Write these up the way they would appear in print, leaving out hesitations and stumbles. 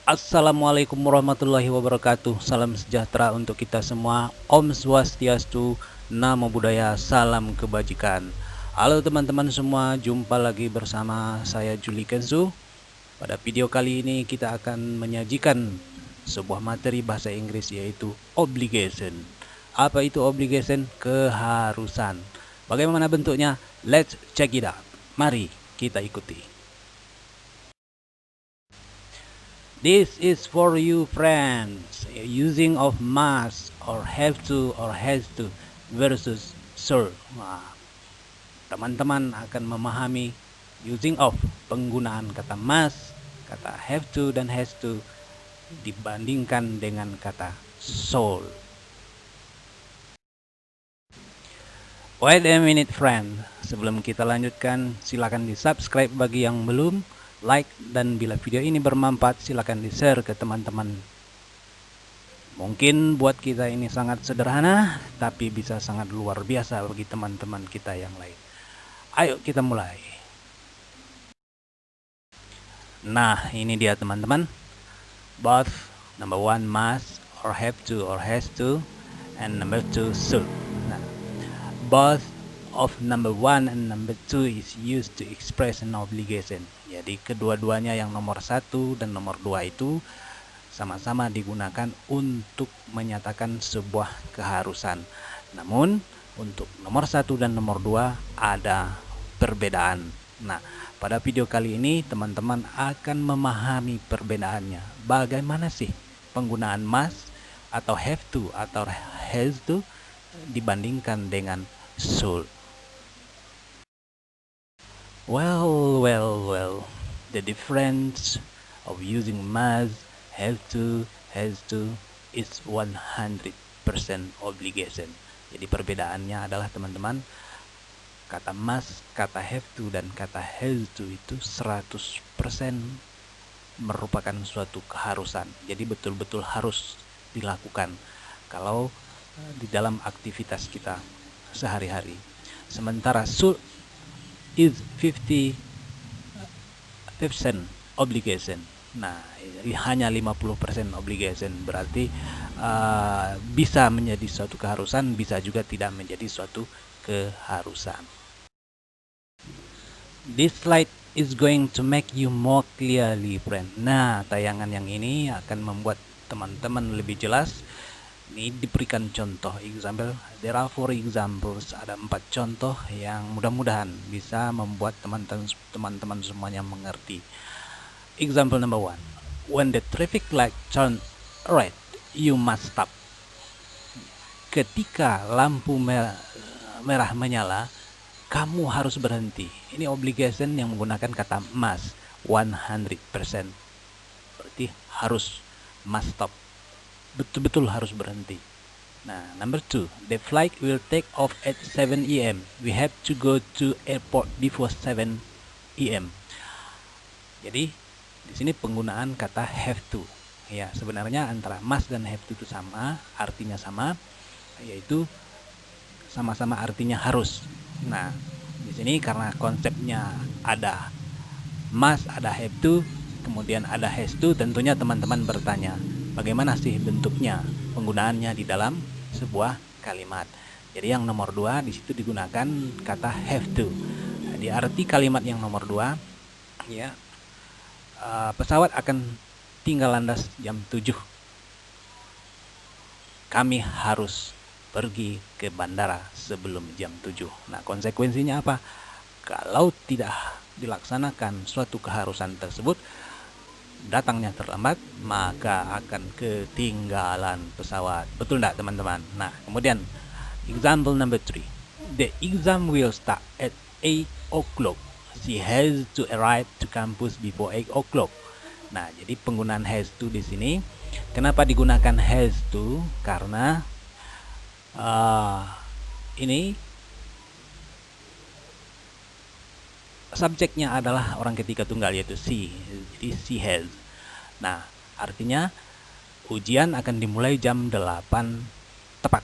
Assalamualaikum warahmatullahi wabarakatuh. Salam sejahtera untuk kita semua. Om Swastiastu, Namo Buddhaya, salam kebajikan. Halo teman-teman semua, jumpa lagi bersama saya Juli Kenzo. Pada video kali ini kita akan menyajikan sebuah materi bahasa Inggris yaitu obligation. Apa itu obligation? Keharusan. Bagaimana bentuknya? Let's check it out. Mari kita ikuti. This is for you friends. Using of must or have to or has to versus should. Nah, teman-teman akan memahami using of, penggunaan kata must, kata have to dan has to dibandingkan dengan kata should. Wait a minute friend. Sebelum kita lanjutkan, silakan di-subscribe bagi yang belum, like, dan bila video ini bermanfaat silakan di-share ke teman-teman. Mungkin buat kita ini sangat sederhana, tapi bisa sangat luar biasa bagi teman-teman kita yang lain. Ayo kita mulai. Nah, ini dia teman-teman. Both number one must or have to or has to, and number two should. Nah, both of number one and number two is used to express an obligation. Jadi kedua-duanya yang nomor satu dan nomor dua itu sama-sama digunakan untuk menyatakan sebuah keharusan. Namun untuk nomor satu dan nomor dua ada perbedaan. Nah, pada video kali ini teman-teman akan memahami perbedaannya. Bagaimana sih penggunaan must atau have to atau has to dibandingkan dengan should. Well, the difference of using must, have to, has to is 100% obligation. Jadi perbedaannya adalah teman-teman, kata must, kata have to, dan kata has to itu 100% merupakan suatu keharusan. Jadi betul-betul harus dilakukan kalau di dalam aktivitas kita sehari-hari. Sementara should is 50% obligation. Nah, hanya 50% obligation berarti bisa menjadi suatu keharusan, bisa juga tidak menjadi suatu keharusan. This slide is going to make you more clearly, friend. Nah, tayangan yang ini akan membuat teman-teman lebih jelas. Ini diberikan contoh example. There are 4 examples. Ada 4 contoh yang mudah-mudahan bisa membuat teman-teman semuanya mengerti. Example number 1. When the traffic light turn red, you must stop. Ketika lampu merah menyala, kamu harus berhenti. Ini obligation yang menggunakan kata must, 100%. Berarti harus, must stop. Betul-betul harus berhenti. Nah, number 2, the flight will take off at 7 AM. We have to go to airport before 7 AM. Jadi di sini penggunaan kata have to. Ya, sebenarnya antara must dan have to itu sama, artinya sama, yaitu sama-sama artinya harus. Nah, di sini karena konsepnya ada must, ada have to, kemudian ada has to, tentunya teman-teman bertanya, bagaimana sih bentuknya, penggunaannya di dalam sebuah kalimat. Jadi yang nomor 2 di situ digunakan kata have to. Nah, di arti kalimat yang nomor 2, ya, pesawat akan tinggal landas jam 7. Kami harus pergi ke bandara sebelum jam 7. Nah, konsekuensinya apa? Kalau tidak dilaksanakan suatu keharusan tersebut, datangnya terlambat, maka akan ketinggalan pesawat. Betul enggak teman-teman? Nah, kemudian example number 3. The exam will start at 8 o'clock. She has to arrive to campus before 8 o'clock. Nah, jadi penggunaan has to di sini. Kenapa digunakan has to? Karena ini subjeknya adalah orang ketiga tunggal, yaitu she. Jadi she has. Nah, artinya ujian akan dimulai jam 8 tepat.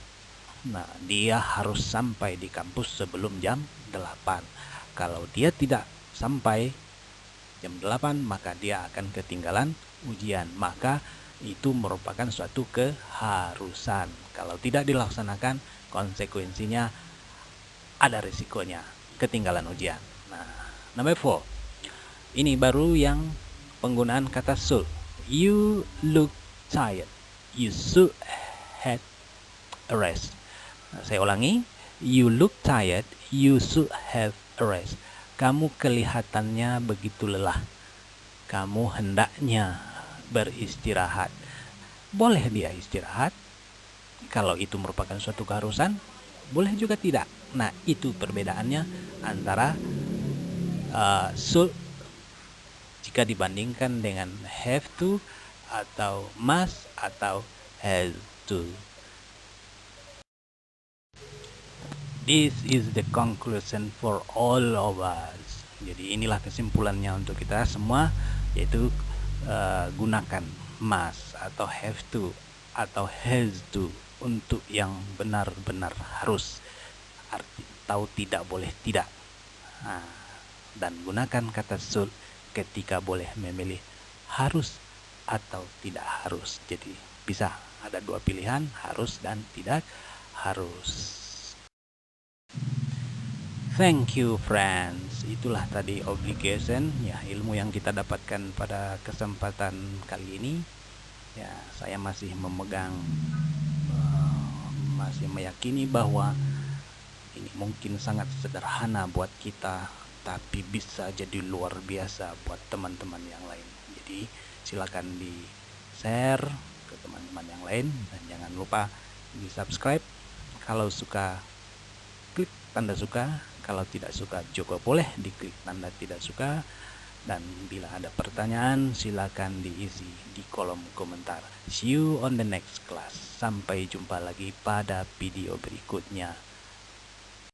Nah, dia harus sampai di kampus sebelum jam 8. Kalau dia tidak sampai jam 8, maka dia akan ketinggalan ujian. Maka itu merupakan suatu keharusan. Kalau tidak dilaksanakan, konsekuensinya ada risikonya ketinggalan ujian. Nah, number 4. Ini baru yang penggunaan kata should. You look tired. You should have a rest. Nah, saya ulangi. You look tired. You should have a rest. Kamu kelihatannya begitu lelah. Kamu hendaknya beristirahat. Boleh dia istirahat. Kalau itu merupakan suatu keharusan, boleh juga tidak. Nah, itu perbedaannya antara should jika dibandingkan dengan have to, atau must, atau has to. This is the conclusion for all of us. Jadi inilah kesimpulannya untuk kita semua, yaitu gunakan must atau have to atau has to untuk yang benar-benar harus, atau tidak boleh tidak. Dan gunakan kata should ketika boleh memilih harus atau tidak harus. Jadi bisa ada dua pilihan, harus dan tidak harus. Thank you friends. Itulah tadi obligation, ya, ilmu yang kita dapatkan pada kesempatan kali ini. Ya, saya masih memegang, masih meyakini bahwa ini mungkin sangat sederhana buat kita, tapi bisa jadi luar biasa buat teman-teman yang lain. Jadi silakan di share ke teman-teman yang lain, dan jangan lupa di subscribe. Kalau suka, klik tanda suka. Kalau tidak suka juga boleh diklik tanda tidak suka. Dan bila ada pertanyaan, silakan diisi di kolom komentar. See you on the next class. Sampai jumpa lagi pada video berikutnya.